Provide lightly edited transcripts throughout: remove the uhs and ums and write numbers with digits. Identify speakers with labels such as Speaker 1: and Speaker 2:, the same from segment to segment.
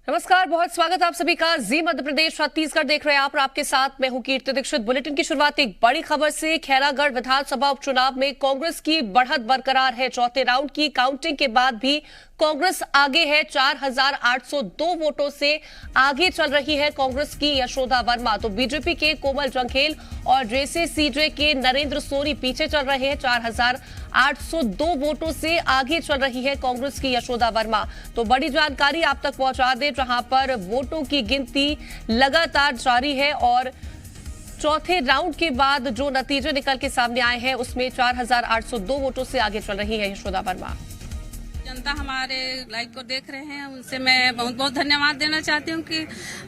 Speaker 1: नमस्कार, बहुत स्वागत आप सभी का। जी मध्य प्रदेश छत्तीसगढ़ देख रहे हैं आप और आपके साथ मैं हूं कीर्ति दीक्षित। बुलेटिन की शुरुआत एक बड़ी खबर से। खैरागढ़ विधानसभा उपचुनाव में कांग्रेस की बढ़त बरकरार है। चौथे राउंड की काउंटिंग के बाद भी कांग्रेस आगे है। 4,802 वोटों से आगे चल रही है कांग्रेस की यशोदा वर्मा। तो बीजेपी के कोमल जंघेल और जेसीसीजे के नरेंद्र सोनी पीछे चल रहे हैं। 4,802 वोटों से आगे चल रही है कांग्रेस की यशोदा वर्मा। तो बड़ी जानकारी आप तक पहुंचा दें, जहां पर वोटों की गिनती लगातार जारी है और चौथे राउंड के बाद जो नतीजे निकल के सामने आए हैं उसमें 4,802 वोटों से आगे चल रही है यशोदा वर्मा।
Speaker 2: जनता हमारे लाइव को देख रहे हैं, उनसे मैं बहुत बहुत धन्यवाद देना चाहती हूँ कि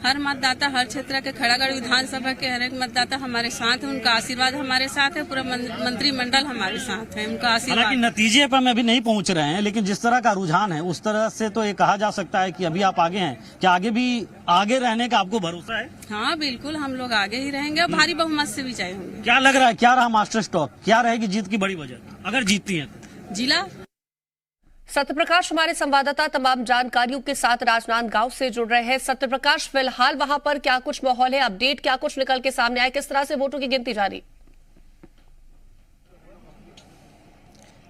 Speaker 2: हर मतदाता, हर क्षेत्र के खैरागढ़ विधानसभा के हर एक मतदाता हमारे साथ है। उनका आशीर्वाद हमारे साथ है, पूरा मंत्रिमंडल हमारे साथ है, उनका आशीर्वाद।
Speaker 3: हालांकि नतीजे पर में अभी नहीं पहुंच रहे हैं, लेकिन जिस तरह का रुझान है उस तरह से तो ये कहा जा सकता है कि अभी आप आगे हैं। क्या आगे भी आगे रहने का आपको भरोसा है?
Speaker 2: हाँ बिल्कुल, हम लोग आगे ही रहेंगे और भारी बहुमत से विजय होंगे।
Speaker 3: क्या लग रहा है, क्या रहा मास्टर स्ट्रोक, क्या रहेगी जीत की बड़ी वजह अगर जीतती है?
Speaker 2: जिला
Speaker 1: सत्यप्रकाश हमारे संवाददाता तमाम जानकारियों के साथ राजनांदगांव से जुड़ रहे हैं। सत्यप्रकाश, फिलहाल वहां पर क्या कुछ माहौल है, अपडेट क्या कुछ निकल के सामने आए, किस तरह से वोटों की गिनती जारी?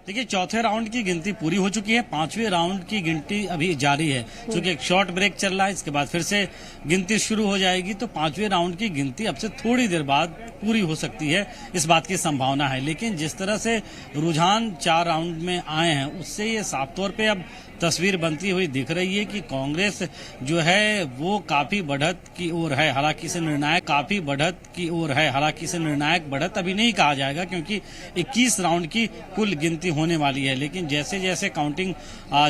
Speaker 3: देखिए, चौथे राउंड की गिनती पूरी हो चुकी है, पांचवें राउंड की गिनती अभी जारी है। क्योंकि एक शॉर्ट ब्रेक चल रहा है, इसके बाद फिर से गिनती शुरू हो जाएगी। तो पांचवें राउंड की गिनती अब से थोड़ी देर बाद पूरी हो सकती है, इस बात की संभावना है। लेकिन जिस तरह से रुझान 4 राउंड में आए हैं उससे ये साफ तौर पे अब तस्वीर बनती हुई दिख रही है कि कांग्रेस जो है वो काफी बढ़त की ओर है। हालांकि इसे निर्णायक बढ़त अभी नहीं कहा जाएगा, क्योंकि 21 राउंड की कुल गिनती होने वाली है। लेकिन जैसे जैसे काउंटिंग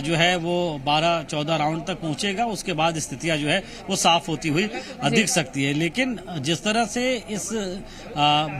Speaker 3: जो है वो 12-14 राउंड तक पहुंचेगा, उसके बाद स्थितियां जो है वो साफ होती हुई दिख सकती है। लेकिन जिस तरह से इस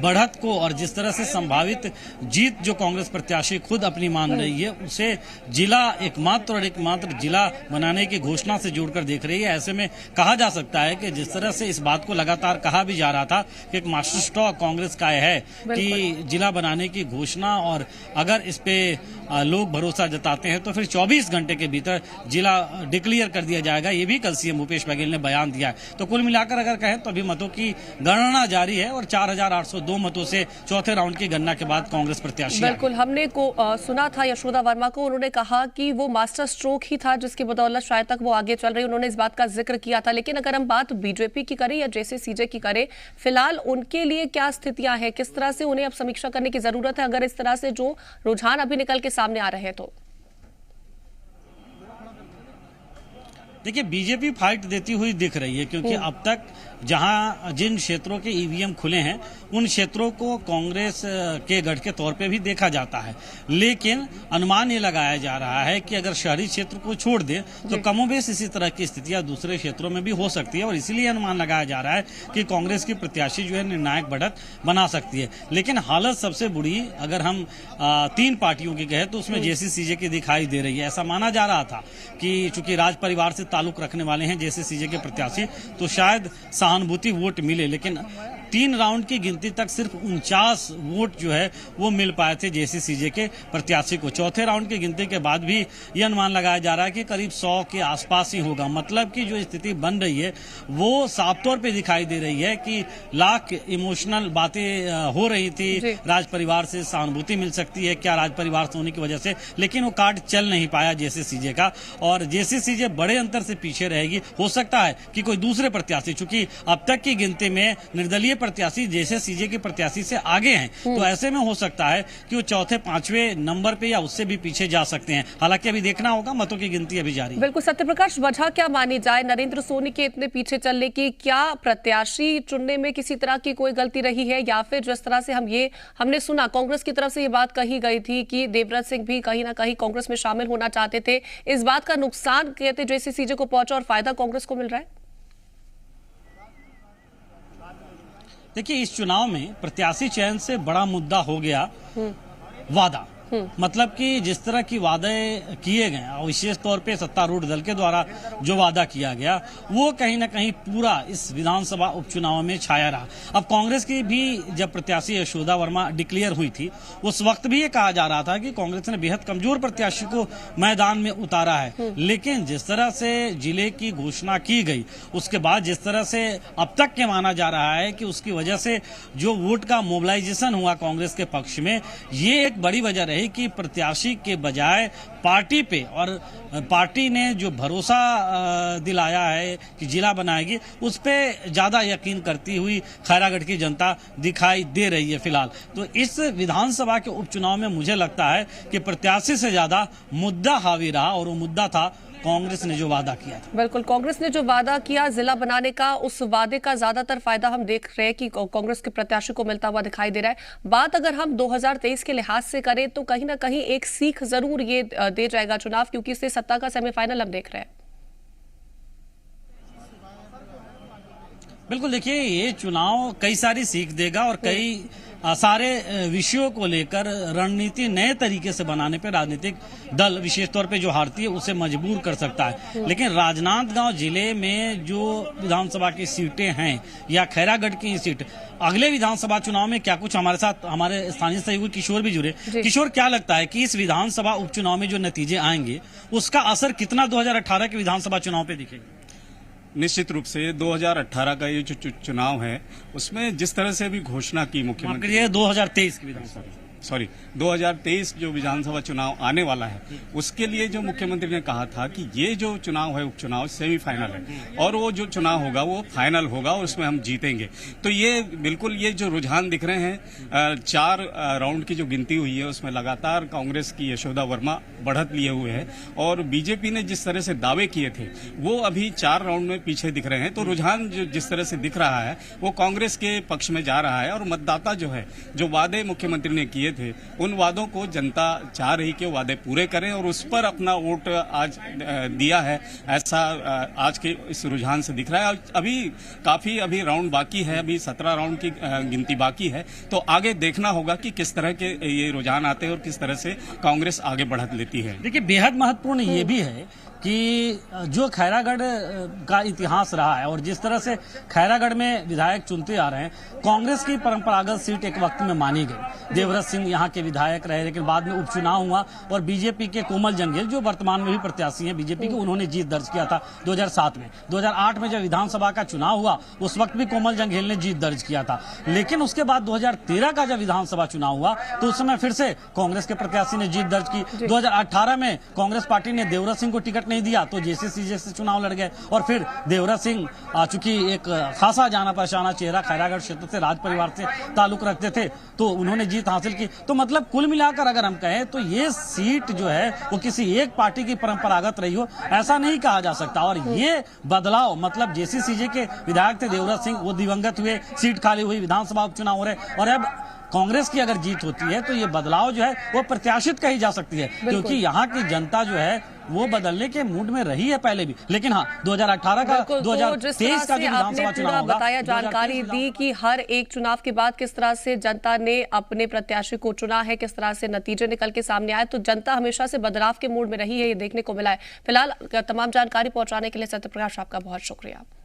Speaker 3: बढ़त को और जिस तरह से संभावित जीत जो कांग्रेस प्रत्याशी खुद अपनी मान रही है, उसे जिला एकमात्र जिला बनाने की घोषणा से जोड़कर देख रही है। ऐसे में कहा जा सकता है कि जिस तरह से इस बात को लगातार कहा भी जा रहा था कि एक मास्टर स्ट्रोक कांग्रेस का है कि जिला बनाने की घोषणा, और अगर इस पे लोग भरोसा जताते हैं तो फिर 24 घंटे के भीतर जिला डिक्लेयर कर दिया जाएगा। ये भी कल सीएम भूपेश बघेल ने बयान दिया है। तो कुल मिलाकर अगर कहें तो अभी मतों की गणना जारी है और 4,802 मतों से चौथे राउंड की गणना के बाद कांग्रेस प्रत्याशी।
Speaker 1: बिल्कुल, हमने सुना था यशोदा वर्मा को, उन्होंने कहा कि वो मास्टर स्ट्रोक ही था जिसकी बदौलत शायद तक वो आगे चल रही, उन्होंने इस बात का जिक्र किया था। लेकिन अगर हम बात बीजेपी की करें या जेसीसीजे की करें, फिलहाल उनके लिए क्या स्थितियां हैं, किस तरह से उन्हें अब समीक्षा करने की जरूरत है अगर इस तरह से जो रुझान अभी निकल के सामने आ रहे हैं? तो
Speaker 3: देखिए, बीजेपी फाइट देती हुई दिख रही है, क्योंकि अब तक जिन क्षेत्रों के ईवीएम खुले हैं उन क्षेत्रों को कांग्रेस के गढ़ के तौर पे भी देखा जाता है। लेकिन अनुमान ये लगाया जा रहा है कि अगर शहरी क्षेत्र को छोड़ दें तो कमोबेश इसी तरह की स्थितियां दूसरे क्षेत्रों में भी हो सकती है, और इसीलिए अनुमान लगाया जा रहा है कि कांग्रेस की प्रत्याशी जो है निर्णायक बढ़त बना सकती है। लेकिन हालत सबसे बुरी अगर हम 3 पार्टियों की कहें तो उसमें जेसीसीजे की दिखाई दे रही है। ऐसा माना जा रहा था कि चूंकि राज परिवार से ताल्लुक रखने वाले हैं जेसीसीजे के प्रत्याशी, तो शायद सहानुभूति वोट मिले। लेकिन 3 राउंड की गिनती तक सिर्फ 49 वोट जो है वो मिल पाए थे जेसीसीजे के प्रत्याशी को। चौथे राउंड की गिनती के बाद भी यह अनुमान लगाया जा रहा है कि करीब 100 के आसपास ही होगा। मतलब कि जो स्थिति बन रही है वो साफ तौर पे दिखाई दे रही है कि लाख इमोशनल बातें हो रही थी, राज परिवार से सहानुभूति मिल सकती है क्या राज परिवार से होने की वजह से, लेकिन वो कार्ड चल नहीं पाया जेसीसीजे का, और जेसीसीजे बड़े अंतर से पीछे रहेगी। हो सकता है कि कोई दूसरे प्रत्याशी, चूंकि अब तक की गिनती में निर्दलीय प्रत्याशी जेसीसीजे के प्रत्याशी से आगे हैं, तो ऐसे में हो सकता है कि वो चौथे 5वें नंबर पे या उससे भी पीछे जा सकते हैं। हालांकि अभी देखना होगा, मतों की गिनती अभी जारी है।
Speaker 1: बिल्कुल सत्यप्रकाश, वजह क्या मानी जाए नरेंद्र सोनी के इतने पीछे चलने की? क्या प्रत्याशी चुनने में किसी तरह की कोई गलती रही है, या फिर जिस तरह से हमने सुना कांग्रेस की तरफ से ये बात कही गई थी कि देवव्रत सिंह भी कहीं ना कहीं कांग्रेस में शामिल होना चाहते थे, इस बात का नुकसान कहते जेसीसीजे को पहुंचा और फायदा कांग्रेस को मिल रहा है?
Speaker 3: देखिए, इस चुनाव में प्रत्याशी चयन से बड़ा मुद्दा हो गया वादा। मतलब कि जिस तरह की वादे किए गए और विशेष तौर पे सत्तारूढ़ दल के द्वारा जो वादा किया गया वो कहीं ना कहीं पूरा इस विधानसभा उपचुनाव में छाया रहा। अब कांग्रेस की भी जब प्रत्याशी यशोदा वर्मा डिक्लेयर हुई थी उस वक्त भी ये कहा जा रहा था कि कांग्रेस ने बेहद कमजोर प्रत्याशी को मैदान में उतारा है, लेकिन जिस तरह से जिले की घोषणा की गई उसके बाद जिस तरह से अब तक के माना जा रहा है कि उसकी वजह से जो वोट का मोबिलाइजेशन हुआ कांग्रेस के पक्ष में, ये एक बड़ी वजह रही कि प्रत्याशी के बजाय पार्टी पे, और पार्टी ने जो भरोसा दिलाया है कि जिला बनाएगी उस पे ज्यादा यकीन करती हुई खैरागढ़ की जनता दिखाई दे रही है फिलहाल। तो इस विधानसभा के उपचुनाव में मुझे लगता है कि प्रत्याशी से ज्यादा मुद्दा हावी रहा, और वो मुद्दा था कांग्रेस ने जो वादा किया था।
Speaker 1: बिल्कुल, कांग्रेस ने जो वादा किया जिला बनाने का, उस वादे का ज्यादातर फायदा हम देख रहे हैं कि कांग्रेस के प्रत्याशी को मिलता हुआ दिखाई दे रहा है। बात अगर हम 2023 के लिहाज से करें तो कहीं ना कहीं एक सीख जरूर ये दे जाएगा चुनाव, क्योंकि इससे सत्ता का सेमीफाइनल हम देख रहे हैं।
Speaker 3: बिल्कुल, देखिए ये चुनाव कई सारी सीख देगा और कई सारे विषयों को लेकर रणनीति नए तरीके से बनाने पे राजनीतिक दल विशेष तौर पे जो हारती है उसे मजबूर कर सकता है। लेकिन राजनांदगांव जिले में जो विधानसभा की सीटें हैं या खैरागढ़ की सीट, अगले विधानसभा चुनाव में क्या कुछ हमारे साथ हमारे स्थानीय सहयोगी किशोर भी जुड़े। किशोर, क्या लगता है कि इस विधानसभा उपचुनाव में जो नतीजे आएंगे उसका असर कितना 2018 के विधानसभा चुनाव पे दिखेगा?
Speaker 4: निश्चित रूप से 2018 का ये जो चुनाव है उसमें जिस तरह से भी घोषणा की मुख्यमंत्री,
Speaker 3: ये 2023 की विधानसभा
Speaker 4: 2023 जो विधानसभा चुनाव आने वाला है उसके लिए जो मुख्यमंत्री ने कहा था कि ये जो चुनाव है उपचुनाव सेमीफाइनल है और वो जो चुनाव होगा वो फाइनल होगा और उसमें हम जीतेंगे। तो ये बिल्कुल ये जो रुझान दिख रहे हैं, 4 राउंड की जो गिनती हुई है उसमें लगातार कांग्रेस की यशोदा वर्मा बढ़त लिए हुए है और बीजेपी ने जिस तरह से दावे किए थे वो अभी 4 राउंड में पीछे दिख रहे हैं। तो रुझान जो जिस तरह से दिख रहा है वो कांग्रेस के पक्ष में जा रहा है और मतदाता जो है जो वादे मुख्यमंत्री ने किए थे उन वादों को जनता चाह रही कि वादे पूरे करें और उस पर अपना वोट आज दिया है, ऐसा आज के इस रुझान से दिख रहा है। अभी काफी राउंड बाकी है, अभी 17 राउंड की गिनती बाकी है, तो आगे देखना होगा कि किस तरह के ये रुझान आते हैं और किस तरह से कांग्रेस आगे बढ़त लेती है।
Speaker 3: देखिए, बेहद महत्वपूर्ण ये भी है कि जो खैरागढ़ का इतिहास रहा है और जिस तरह से खैरागढ़ में विधायक चुनते आ रहे हैं, कांग्रेस की परंपरागत सीट एक वक्त में मानी गई। देवव्रत सिंह यहाँ के विधायक रहे, लेकिन बाद में उपचुनाव हुआ और बीजेपी के कोमल जंगेल जो वर्तमान में भी प्रत्याशी हैं बीजेपी के, उन्होंने जीत दर्ज किया था 2007 में। 2008 में जब विधानसभा का चुनाव हुआ उस वक्त भी कोमल जंगेल ने जीत दर्ज किया था। लेकिन उसके बाद 2013 का जब विधानसभा चुनाव हुआ तो उस समय फिर से कांग्रेस के प्रत्याशी ने जीत दर्ज की। 2018 में कांग्रेस पार्टी ने देवव्रत सिंह को टिकट नहीं दिया तो जेसीसी से चुनाव लड़ गए और फिर देवव्रत सिंह चूंकि एक खासा जाना पहचाना चेहरा खैरागढ़ क्षेत्र से राज परिवार से ताल्लुक रखते थे तो उन्होंने जीत हासिल की। तो मतलब कुल मिलाकर अगर हम कहें तो ये सीट जो है वो किसी एक पार्टी की परंपरागत रही हो ऐसा नहीं कहा जा सकता। और ये बदलाव मतलब जेसीसीजे के विधायक थे देवव्रत सिंह, वो दिवंगत हुए, सीट खाली हुई, विधानसभा उपचुनाव हो रहे और अब कांग्रेस की अगर जीत होती है तो ये बदलाव जो है वो प्रत्याशित कही जा सकती है, क्योंकि यहाँ की जनता जो है वो बदलने के मूड में रही है पहले भी। लेकिन हाँ, 2018 का 2023 का जो विधानसभा चुनाव होगा,
Speaker 1: बताया, जानकारी दी कि हर एक चुनाव के बाद किस तरह से जनता ने अपने प्रत्याशी को चुना है, किस तरह से नतीजे निकल के सामने आए, तो जनता हमेशा से बदलाव के मूड में रही है, ये देखने को मिला है। फिलहाल तमाम जानकारी पहुंचाने के लिए सत्यप्रकाश आपका बहुत शुक्रिया।